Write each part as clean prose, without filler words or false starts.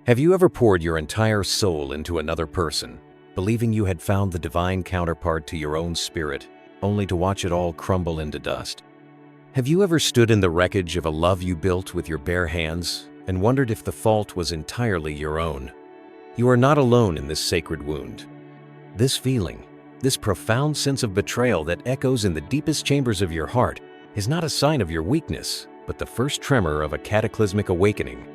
Have you ever poured your entire soul into another person, believing you had found the divine counterpart to your own spirit, only to watch it all crumble into dust? Have you ever stood in the wreckage of a love you built with your bare hands and wondered if the fault was entirely your own? You are not alone in this sacred wound. This feeling, this profound sense of betrayal that echoes in the deepest chambers of your heart, is not a sign of your weakness, but the first tremor of a cataclysmic awakening.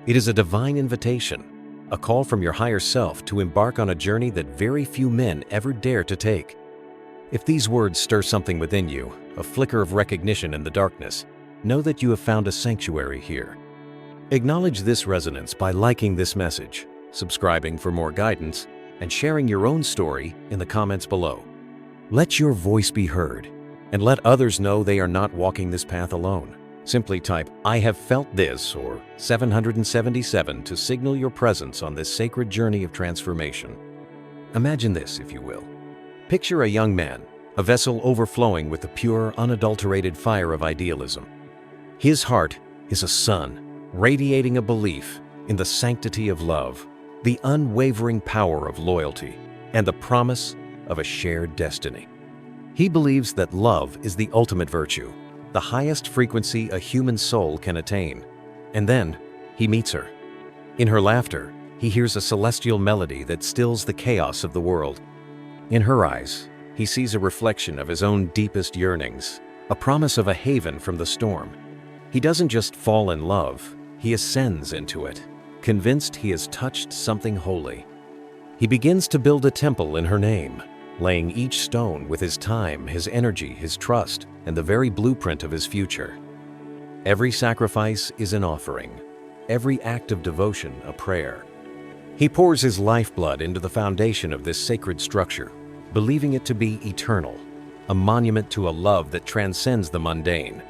It is a divine invitation, a call from your higher self to embark on a journey that very few men ever dare to take. If these words stir something within you, a flicker of recognition in the darkness, know that you have found a sanctuary here. Acknowledge this resonance by liking this message, subscribing for more guidance, and sharing your own story in the comments below. Let your voice be heard, and let others know they are not walking this path alone. Simply type, "I have felt this," or 777 to signal your presence on this sacred journey of transformation. Imagine this, if you will. Picture a young man, a vessel overflowing with the pure, unadulterated fire of idealism. His heart is a sun, radiating a belief in the sanctity of love, the unwavering power of loyalty, and the promise of a shared destiny. He believes that love is the ultimate virtue, the highest frequency a human soul can attain. And then, he meets her. In her laughter, he hears a celestial melody that stills the chaos of the world. In her eyes, he sees a reflection of his own deepest yearnings, a promise of a haven from the storm. He doesn't just fall in love, he ascends into it, convinced he has touched something holy. He begins to build a temple in her name, laying each stone with his time, his energy, his trust, and the very blueprint of his future. Every sacrifice is an offering, every act of devotion a prayer. He pours his lifeblood into the foundation of this sacred structure, believing it to be eternal, a monument to a love that transcends the mundane.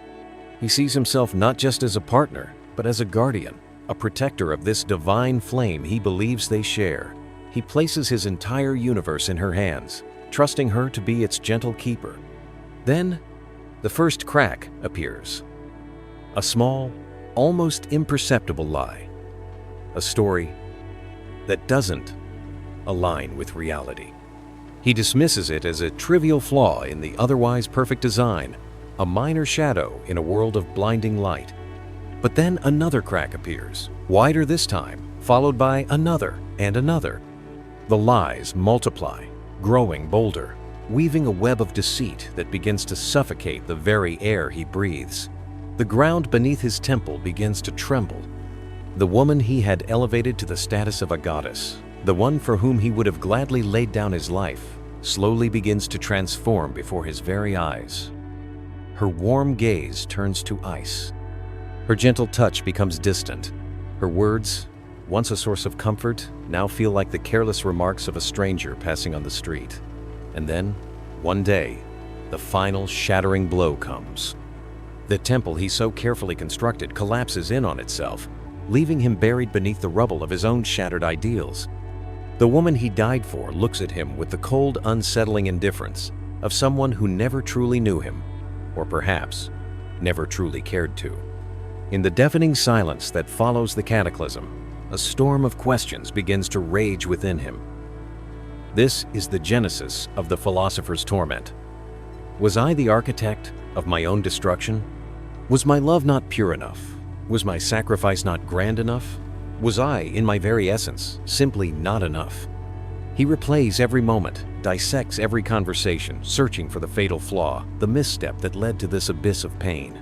He sees himself not just as a partner, but as a guardian, a protector of this divine flame he believes they share. He places his entire universe in her hands, trusting her to be its gentle keeper. Then, the first crack appears. A small, almost imperceptible lie. A story that doesn't align with reality. He dismisses it as a trivial flaw in the otherwise perfect design, a minor shadow in a world of blinding light. But then another crack appears, wider this time, followed by another and another. The lies multiply, growing bolder, weaving a web of deceit that begins to suffocate the very air he breathes. The ground beneath his temple begins to tremble. The woman he had elevated to the status of a goddess, the one for whom he would have gladly laid down his life, slowly begins to transform before his very eyes. Her warm gaze turns to ice. Her gentle touch becomes distant. Her words, once a source of comfort, now feel like the careless remarks of a stranger passing on the street. And then, one day, the final shattering blow comes. The temple he so carefully constructed collapses in on itself, leaving him buried beneath the rubble of his own shattered ideals. The woman he died for looks at him with the cold, unsettling indifference of someone who never truly knew him, or perhaps never truly cared to. In the deafening silence that follows the cataclysm, a storm of questions begins to rage within him. This is the genesis of the philosopher's torment. Was I the architect of my own destruction? Was my love not pure enough? Was my sacrifice not grand enough? Was I, in my very essence, simply not enough? He replays every moment, dissects every conversation, searching for the fatal flaw, the misstep that led to this abyss of pain.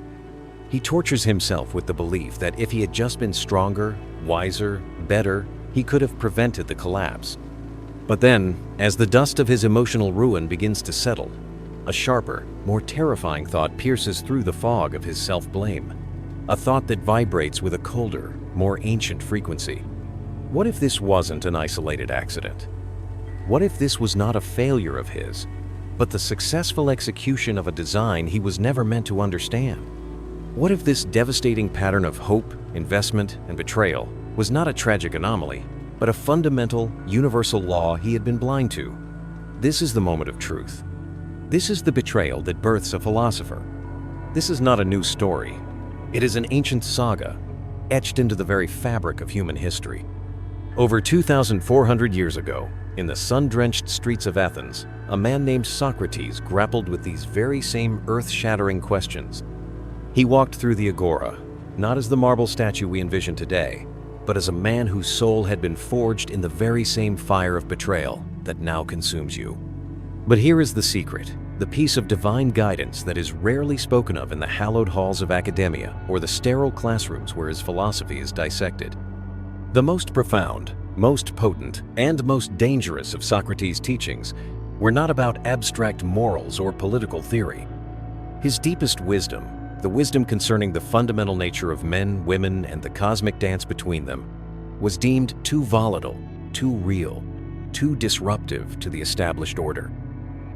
He tortures himself with the belief that if he had just been stronger, wiser, better, he could have prevented the collapse. But then, as the dust of his emotional ruin begins to settle, a sharper, more terrifying thought pierces through the fog of his self-blame. A thought that vibrates with a colder, more ancient frequency. What if this wasn't an isolated accident? What if this was not a failure of his, but the successful execution of a design he was never meant to understand? What if this devastating pattern of hope, investment, and betrayal was not a tragic anomaly, but a fundamental, universal law he had been blind to? This is the moment of truth. This is the betrayal that births a philosopher. This is not a new story. It is an ancient saga, etched into the very fabric of human history. Over 2,400 years ago, in the sun-drenched streets of Athens, a man named Socrates grappled with these very same earth-shattering questions. He walked through the agora, not as the marble statue we envision today, but as a man whose soul had been forged in the very same fire of betrayal that now consumes you. But here is the secret, the piece of divine guidance that is rarely spoken of in the hallowed halls of academia or the sterile classrooms where his philosophy is dissected. The most profound, most potent, and most dangerous of Socrates' teachings were not about abstract morals or political theory. His deepest wisdom, the wisdom concerning the fundamental nature of men, women, and the cosmic dance between them, was deemed too volatile, too real, too disruptive to the established order.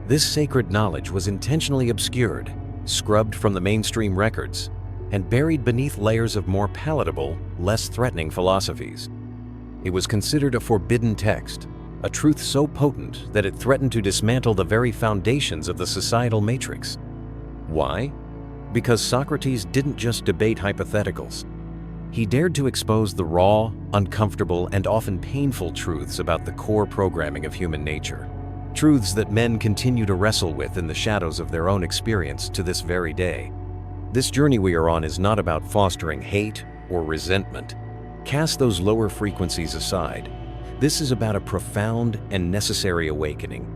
This sacred knowledge was intentionally obscured, scrubbed from the mainstream records, and buried beneath layers of more palatable, less threatening philosophies. It was considered a forbidden text, a truth so potent that it threatened to dismantle the very foundations of the societal matrix. Why? Because Socrates didn't just debate hypotheticals. He dared to expose the raw, uncomfortable, and often painful truths about the core programming of human nature. Truths that men continue to wrestle with in the shadows of their own experience to this very day. This journey we are on is not about fostering hate or resentment. Cast those lower frequencies aside. This is about a profound and necessary awakening.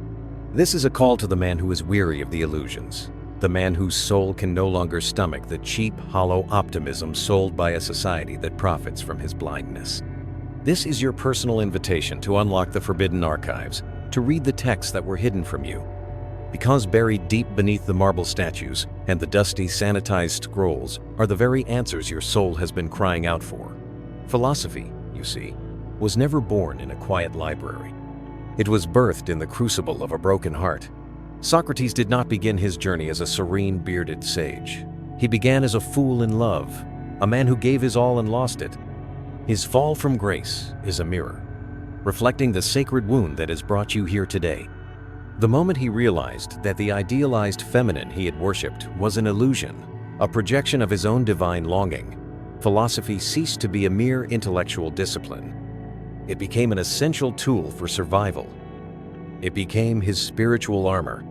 This is a call to the man who is weary of the illusions, the man whose soul can no longer stomach the cheap, hollow optimism sold by a society that profits from his blindness. This is your personal invitation to unlock the forbidden archives, to read the texts that were hidden from you. Because buried deep beneath the marble statues and the dusty, sanitized scrolls are the very answers your soul has been crying out for. Philosophy, you see, was never born in a quiet library. It was birthed in the crucible of a broken heart. Socrates did not begin his journey as a serene, bearded sage. He began as a fool in love, a man who gave his all and lost it. His fall from grace is a mirror, reflecting the sacred wound that has brought you here today. The moment he realized that the idealized feminine he had worshipped was an illusion, a projection of his own divine longing, philosophy ceased to be a mere intellectual discipline. It became an essential tool for survival. It became his spiritual armor.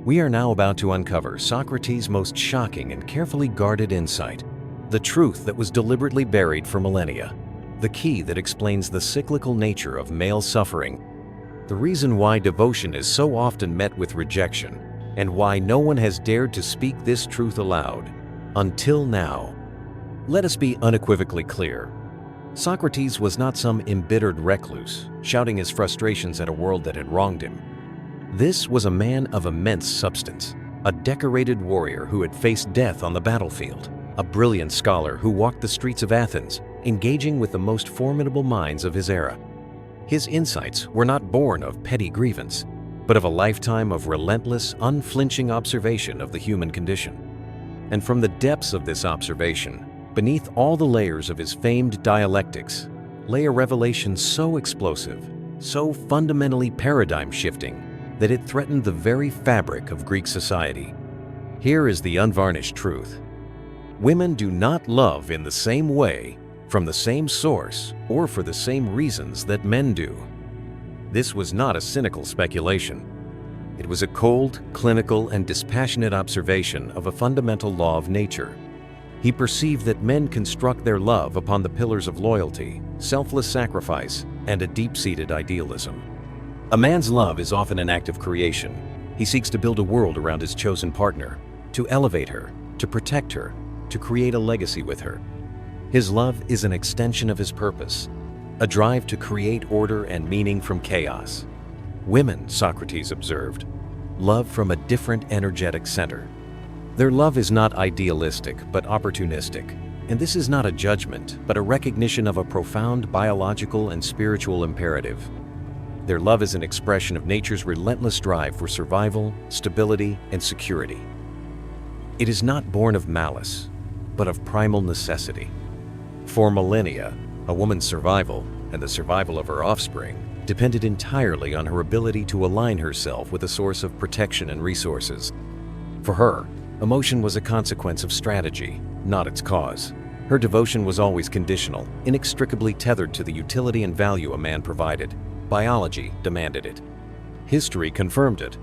We are now about to uncover Socrates' most shocking and carefully guarded insight, the truth that was deliberately buried for millennia, the key that explains the cyclical nature of male suffering, the reason why devotion is so often met with rejection, and why no one has dared to speak this truth aloud, until now. Let us be unequivocally clear. Socrates was not some embittered recluse, shouting his frustrations at a world that had wronged him. This was a man of immense substance, a decorated warrior who had faced death on the battlefield, a brilliant scholar who walked the streets of Athens, engaging with the most formidable minds of his era. His insights were not born of petty grievance, but of a lifetime of relentless, unflinching observation of the human condition. And from the depths of this observation, beneath all the layers of his famed dialectics, lay a revelation so explosive, so fundamentally paradigm-shifting, that it threatened the very fabric of Greek society. Here is the unvarnished truth. Women do not love in the same way, from the same source, or for the same reasons that men do. This was not a cynical speculation. It was a cold, clinical, and dispassionate observation of a fundamental law of nature. He perceived that men construct their love upon the pillars of loyalty, selfless sacrifice, and a deep-seated idealism. A man's love is often an act of creation. He seeks to build a world around his chosen partner, to elevate her, to protect her, to create a legacy with her. His love is an extension of his purpose, a drive to create order and meaning from chaos. Women, Socrates observed, love from a different energetic center. Their love is not idealistic, but opportunistic. And this is not a judgment, but a recognition of a profound biological and spiritual imperative. Their love is an expression of nature's relentless drive for survival, stability, and security. It is not born of malice, but of primal necessity. For millennia, a woman's survival, and the survival of her offspring, depended entirely on her ability to align herself with a source of protection and resources. For her, emotion was a consequence of strategy, not its cause. Her devotion was always conditional, inextricably tethered to the utility and value a man provided. Biology demanded it. History confirmed it.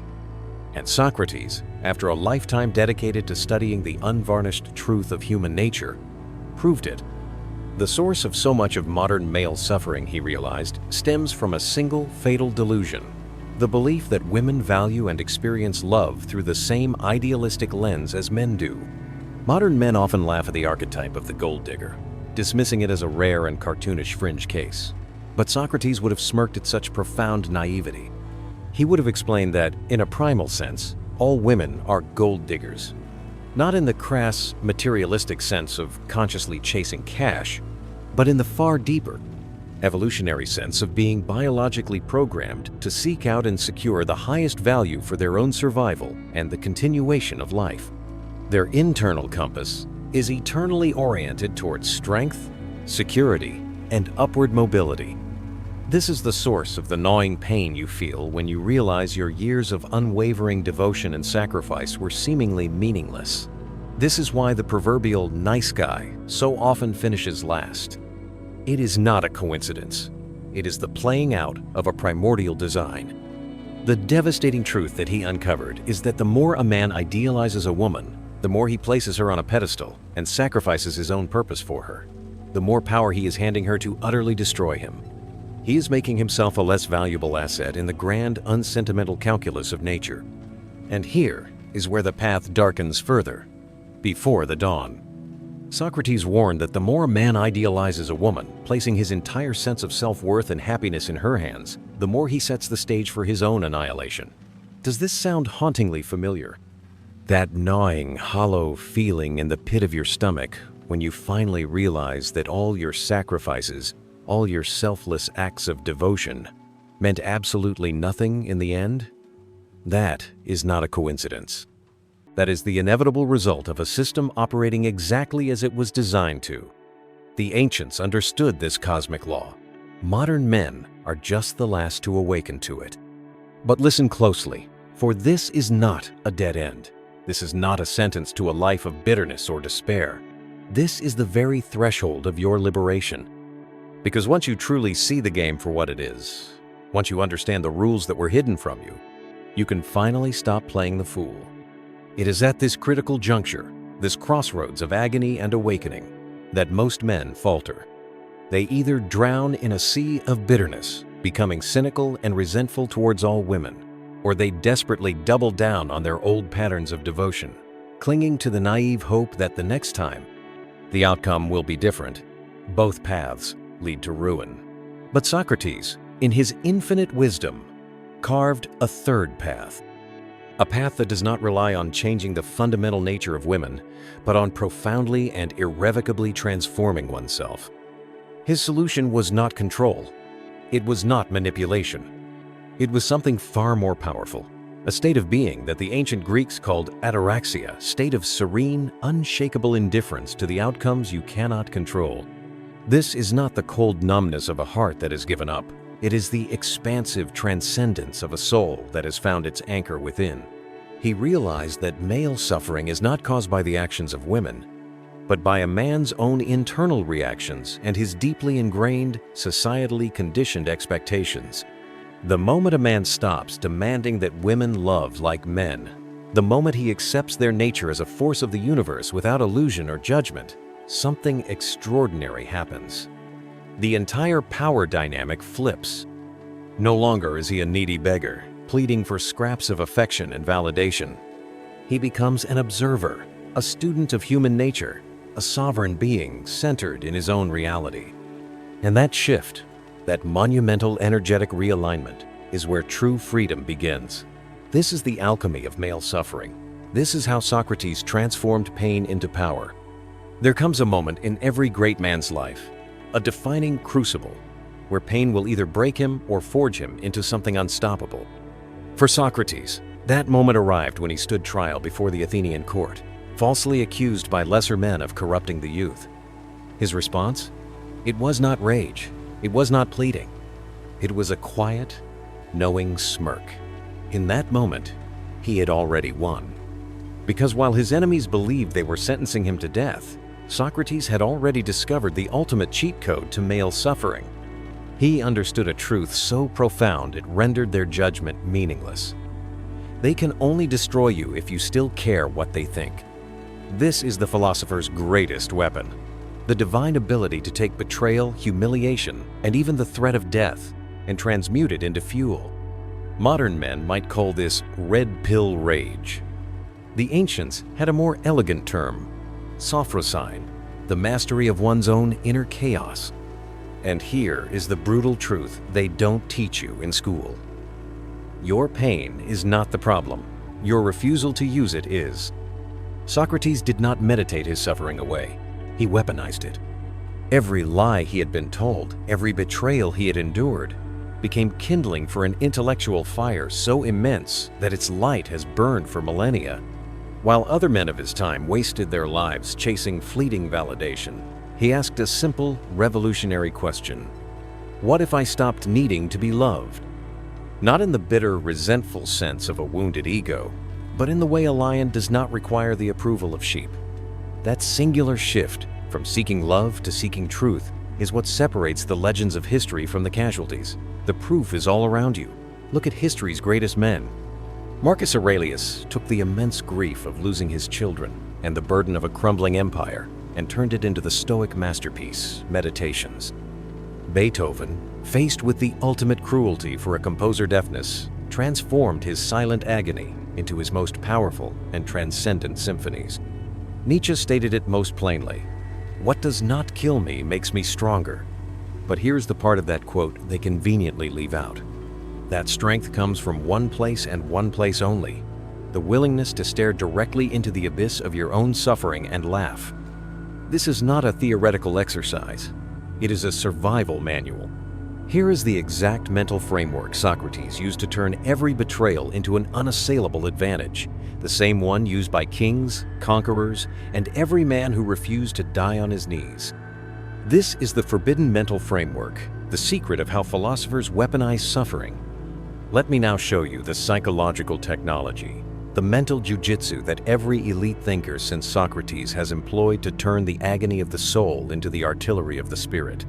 And Socrates, after a lifetime dedicated to studying the unvarnished truth of human nature, proved it. The source of so much of modern male suffering, he realized, stems from a single fatal delusion: the belief that women value and experience love through the same idealistic lens as men do. Modern men often laugh at the archetype of the gold digger, dismissing it as a rare and cartoonish fringe case. But Socrates would have smirked at such profound naivety. He would have explained that, in a primal sense, all women are gold diggers. Not in the crass, materialistic sense of consciously chasing cash, but in the far deeper, evolutionary sense of being biologically programmed to seek out and secure the highest value for their own survival and the continuation of life. Their internal compass is eternally oriented towards strength, security, and upward mobility. This is the source of the gnawing pain you feel when you realize your years of unwavering devotion and sacrifice were seemingly meaningless. This is why the proverbial nice guy so often finishes last. It is not a coincidence. It is the playing out of a primordial design. The devastating truth that he uncovered is that the more a man idealizes a woman, the more he places her on a pedestal and sacrifices his own purpose for her, the more power he is handing her to utterly destroy him. He is making himself a less valuable asset in the grand, unsentimental calculus of nature. And here is where the path darkens further, before the dawn. Socrates warned that the more a man idealizes a woman, placing his entire sense of self-worth and happiness in her hands, the more he sets the stage for his own annihilation. Does this sound hauntingly familiar? That gnawing, hollow feeling in the pit of your stomach when you finally realize that all your sacrifices, all your selfless acts of devotion, meant absolutely nothing in the end? That is not a coincidence. That is the inevitable result of a system operating exactly as it was designed to. The ancients understood this cosmic law. Modern men are just the last to awaken to it. But listen closely, for this is not a dead end. This is not a sentence to a life of bitterness or despair. This is the very threshold of your liberation. Because once you truly see the game for what it is, once you understand the rules that were hidden from you, you can finally stop playing the fool. It is at this critical juncture, this crossroads of agony and awakening, that most men falter. They either drown in a sea of bitterness, becoming cynical and resentful towards all women, or they desperately double down on their old patterns of devotion, clinging to the naive hope that the next time, the outcome will be different. Both paths lead to ruin. But Socrates, in his infinite wisdom, carved a third path. A path that does not rely on changing the fundamental nature of women, but on profoundly and irrevocably transforming oneself. His solution was not control. It was not manipulation. It was something far more powerful, a state of being that the ancient Greeks called ataraxia, state of serene, unshakable indifference to the outcomes you cannot control. This is not the cold numbness of a heart that has given up. It is the expansive transcendence of a soul that has found its anchor within. He realized that male suffering is not caused by the actions of women, but by a man's own internal reactions and his deeply ingrained, societally conditioned expectations. The moment a man stops demanding that women love like men, the moment he accepts their nature as a force of the universe without illusion or judgment, something extraordinary happens. The entire power dynamic flips. No longer is he a needy beggar, pleading for scraps of affection and validation. He becomes an observer, a student of human nature, a sovereign being centered in his own reality. And that shift, that monumental energetic realignment, is where true freedom begins. This is the alchemy of male suffering. This is how Socrates transformed pain into power. There comes a moment in every great man's life, a defining crucible, where pain will either break him or forge him into something unstoppable. For Socrates, that moment arrived when he stood trial before the Athenian court, falsely accused by lesser men of corrupting the youth. His response? It was not rage. It was not pleading. It was a quiet, knowing smirk. In that moment, he had already won. Because while his enemies believed they were sentencing him to death, Socrates had already discovered the ultimate cheat code to male suffering. He understood a truth so profound it rendered their judgment meaningless. They can only destroy you if you still care what they think. This is the philosopher's greatest weapon, the divine ability to take betrayal, humiliation, and even the threat of death and transmute it into fuel. Modern men might call this red pill rage. The ancients had a more elegant term, sophrosine, the mastery of one's own inner chaos. And here is the brutal truth they don't teach you in school. Your pain is not the problem. Your refusal to use it is. Socrates did not meditate his suffering away. He weaponized it. Every lie he had been told, every betrayal he had endured, became kindling for an intellectual fire so immense that its light has burned for millennia. While other men of his time wasted their lives chasing fleeting validation, he asked a simple, revolutionary question. What if I stopped needing to be loved? Not in the bitter, resentful sense of a wounded ego, but in the way a lion does not require the approval of sheep. That singular shift from seeking love to seeking truth is what separates the legends of history from the casualties. The proof is all around you. Look at history's greatest men. Marcus Aurelius took the immense grief of losing his children and the burden of a crumbling empire and turned it into the Stoic masterpiece, Meditations. Beethoven, faced with the ultimate cruelty for a composer deafness, transformed his silent agony into his most powerful and transcendent symphonies. Nietzsche stated it most plainly, "What does not kill me makes me stronger." But here's the part of that quote they conveniently leave out. That strength comes from one place and one place only, the willingness to stare directly into the abyss of your own suffering and laugh. This is not a theoretical exercise. It is a survival manual. Here is the exact mental framework Socrates used to turn every betrayal into an unassailable advantage, the same one used by kings, conquerors, and every man who refused to die on his knees. This is the forbidden mental framework, the secret of how philosophers weaponize suffering. Let me now show you the psychological technology, the mental jujitsu that every elite thinker since Socrates has employed to turn the agony of the soul into the artillery of the spirit.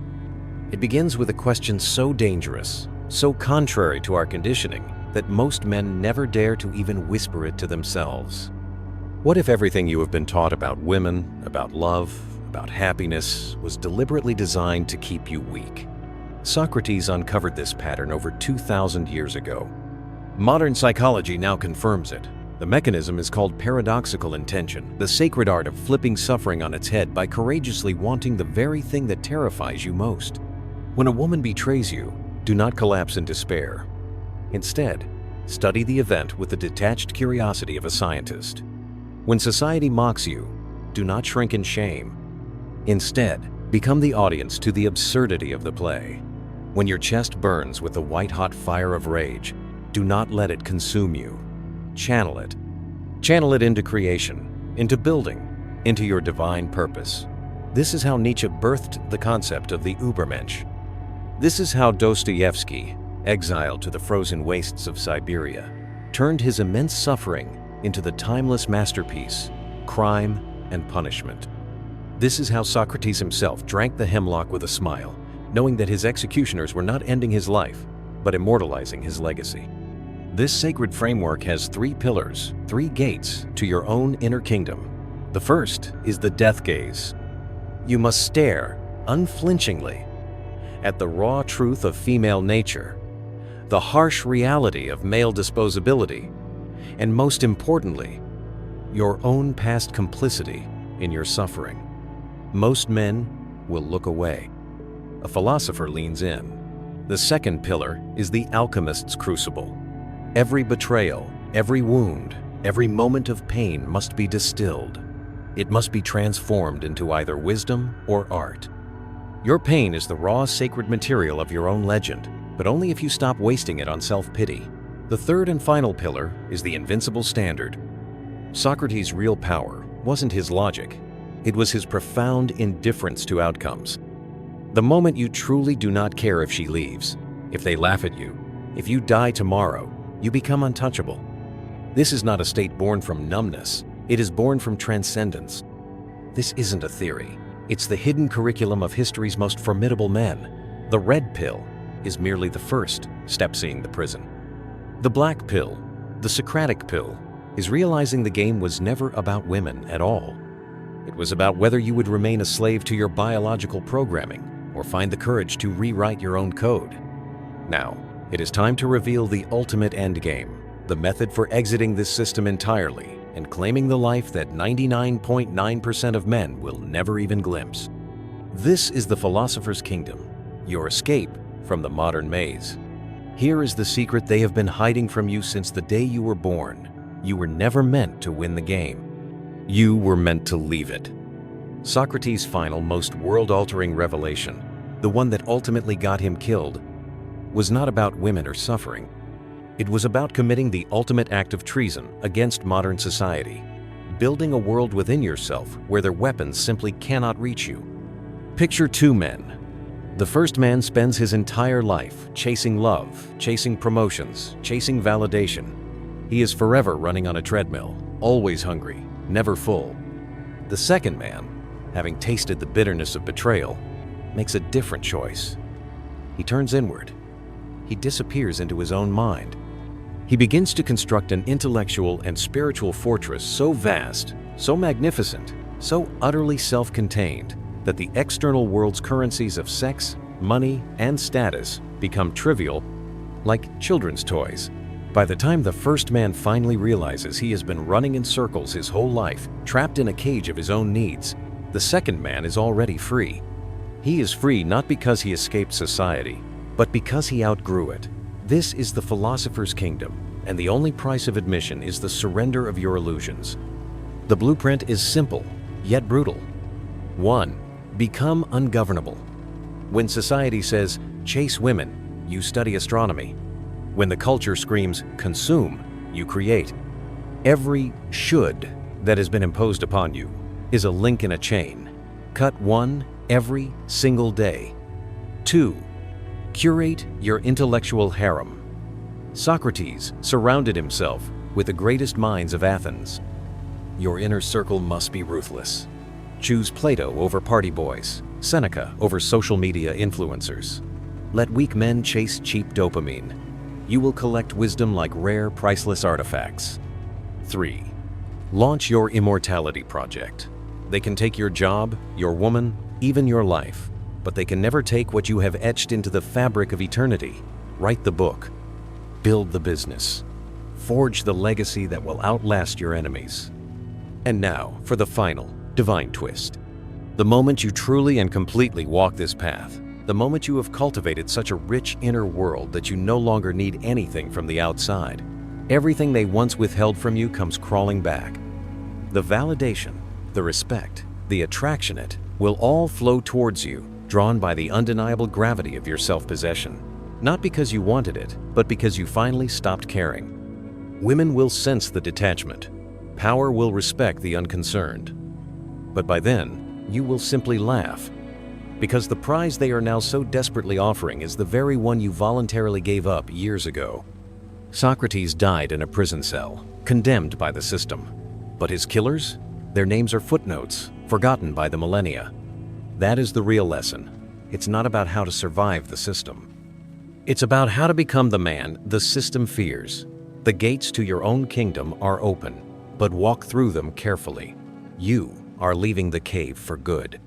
It begins with a question so dangerous, so contrary to our conditioning, that most men never dare to even whisper it to themselves. What if everything you have been taught about women, about love, about happiness, was deliberately designed to keep you weak? Socrates uncovered this pattern over 2,000 years ago. Modern psychology now confirms it. The mechanism is called paradoxical intention, the sacred art of flipping suffering on its head by courageously wanting the very thing that terrifies you most. When a woman betrays you, do not collapse in despair. Instead, study the event with the detached curiosity of a scientist. When society mocks you, do not shrink in shame. Instead, become the audience to the absurdity of the play. When your chest burns with the white-hot fire of rage, do not let it consume you. Channel it. Channel it into creation, into building, into your divine purpose. This is how Nietzsche birthed the concept of the Übermensch. This is how Dostoevsky, exiled to the frozen wastes of Siberia, turned his immense suffering into the timeless masterpiece, Crime and Punishment. This is how Socrates himself drank the hemlock with a smile, knowing that his executioners were not ending his life, but immortalizing his legacy. This sacred framework has 3 pillars, 3 gates to your own inner kingdom. The first is the death gaze. You must stare, unflinchingly, at the raw truth of female nature, the harsh reality of male disposability, and most importantly, your own past complicity in your suffering. Most men will look away. A philosopher leans in. The second pillar is the alchemist's crucible. Every betrayal, every wound, every moment of pain must be distilled. It must be transformed into either wisdom or art. Your pain is the raw, sacred material of your own legend, but only if you stop wasting it on self-pity. The third and final pillar is the invincible standard. Socrates' real power wasn't his logic. It was his profound indifference to outcomes. The moment you truly do not care if she leaves, if they laugh at you, if you die tomorrow, you become untouchable. This is not a state born from numbness. It is born from transcendence. This isn't a theory. It's the hidden curriculum of history's most formidable men. The red pill is merely the first step seeing the prison. The black pill, the Socratic pill, is realizing the game was never about women at all. It was about whether you would remain a slave to your biological programming or find the courage to rewrite your own code. Now, it is time to reveal the ultimate endgame, the method for exiting this system entirely and claiming the life that 99.9% of men will never even glimpse. This is the philosopher's kingdom, your escape from the modern maze. Here is the secret they have been hiding from you since the day you were born. You were never meant to win the game. You were meant to leave it. Socrates' final, most world-altering revelation, the one that ultimately got him killed, was not about women or suffering. It was about committing the ultimate act of treason against modern society, building a world within yourself where their weapons simply cannot reach you. Picture two men. The first man spends his entire life chasing love, chasing promotions, chasing validation. He is forever running on a treadmill, always hungry, never full. The second man, having tasted the bitterness of betrayal, makes a different choice. He turns inward. He disappears into his own mind. He begins to construct an intellectual and spiritual fortress so vast, so magnificent, so utterly self-contained that the external world's currencies of sex, money, and status become trivial, like children's toys. By the time the first man finally realizes he has been running in circles his whole life, trapped in a cage of his own needs, the second man is already free. He is free not because he escaped society, but because he outgrew it. This is the philosopher's kingdom, and the only price of admission is the surrender of your illusions. The blueprint is simple, yet brutal. 1. Become ungovernable. When society says, chase women, you study astronomy. When the culture screams, consume, you create. Every should that has been imposed upon you is a link in a chain. Cut one every single day. 2. Curate your intellectual harem. Socrates surrounded himself with the greatest minds of Athens. Your inner circle must be ruthless. Choose Plato over party boys, Seneca over social media influencers. Let weak men chase cheap dopamine. You will collect wisdom like rare, priceless artifacts. 3. Launch your immortality project. They can take your job, your woman, even your life, but they can never take what you have etched into the fabric of eternity. Write the book. Build the business. Forge the legacy that will outlast your enemies. And now, for the final, divine twist. The moment you truly and completely walk this path, the moment you have cultivated such a rich inner world that you no longer need anything from the outside, everything they once withheld from you comes crawling back. The validation, the respect, the attraction it will all flow towards you, drawn by the undeniable gravity of your self-possession. Not because you wanted it, but because you finally stopped caring. Women will sense the detachment. Power will respect the unconcerned. But by then, you will simply laugh. Because the prize they are now so desperately offering is the very one you voluntarily gave up years ago. Socrates died in a prison cell, condemned by the system. But his killers? Their names are footnotes, forgotten by the millennia. That is the real lesson. It's not about how to survive the system. It's about how to become the man the system fears. The gates to your own kingdom are open, but walk through them carefully. You are leaving the cave for good.